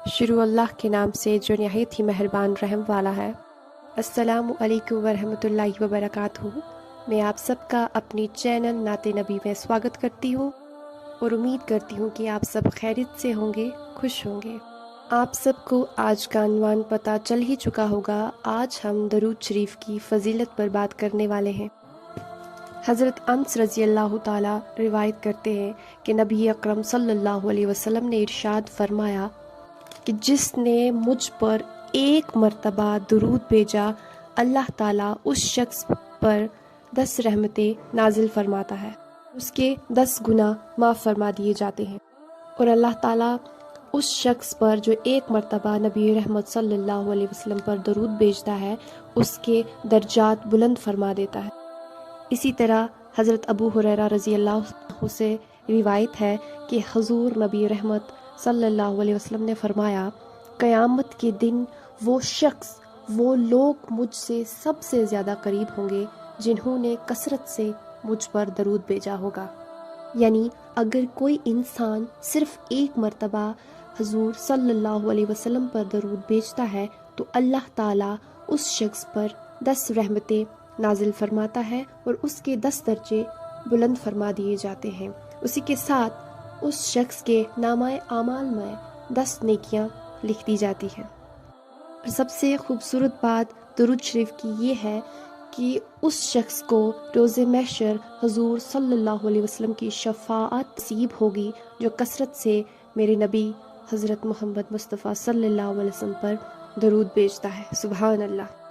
شروع اللہ کے نام سے جو نہایت ہی مہربان رحم والا ہے۔ السلام علیکم ورحمۃ اللہ وبرکاتہ۔ میں آپ سب کا اپنی چینل نعت نبی میں سواگت کرتی ہوں اور امید کرتی ہوں کہ آپ سب خیریت سے ہوں گے، خوش ہوں گے۔ آپ سب کو آج کا عنوان پتہ چل ہی چکا ہوگا۔ آج ہم درود شریف کی فضیلت پر بات کرنے والے ہیں۔ حضرت انس رضی اللہ تعالی روایت کرتے ہیں کہ نبی اکرم صلی اللہ علیہ وسلم نے ارشاد فرمایا کہ جس نے مجھ پر ایک مرتبہ درود بھیجا، اللہ تعالیٰ اس شخص پر 10 رحمتیں نازل فرماتا ہے، اس کے 10 گناہ معاف فرما دیے جاتے ہیں، اور اللہ تعالیٰ اس شخص پر جو ایک مرتبہ نبی رحمت صلی اللہ علیہ وسلم پر درود بھیجتا ہے، اس کے درجات بلند فرما دیتا ہے۔ اسی طرح حضرت ابو ہریرہ رضی اللہ عنہ سے روایت ہے کہ حضور نبی رحمت صلی اللہ علیہ وسلم نے فرمایا، قیامت کے دن وہ شخص، وہ لوگ مجھ سے سب سے زیادہ قریب ہوں گے جنہوں نے کثرت سے مجھ پر درود بھیجا ہوگا۔ یعنی اگر کوئی انسان صرف ایک مرتبہ حضور صلی اللہ علیہ وسلم پر درود بھیجتا ہے تو اللہ تعالیٰ اس شخص پر 10 رحمتیں نازل فرماتا ہے اور اس کے 10 درجے بلند فرما دیے جاتے ہیں۔ اسی کے ساتھ اس شخص کے نامہ اعمال میں 10 نیکیاں لکھ دی جاتی ہیں۔ اور سب سے خوبصورت بات درود شریف کی یہ ہے کہ اس شخص کو روز محشر حضور صلی اللہ علیہ وسلم کی شفاعت نصیب ہوگی جو کثرت سے میرے نبی حضرت محمد مصطفیٰ صلی اللہ علیہ وسلم پر درود بھیجتا ہے۔ سبحان اللہ۔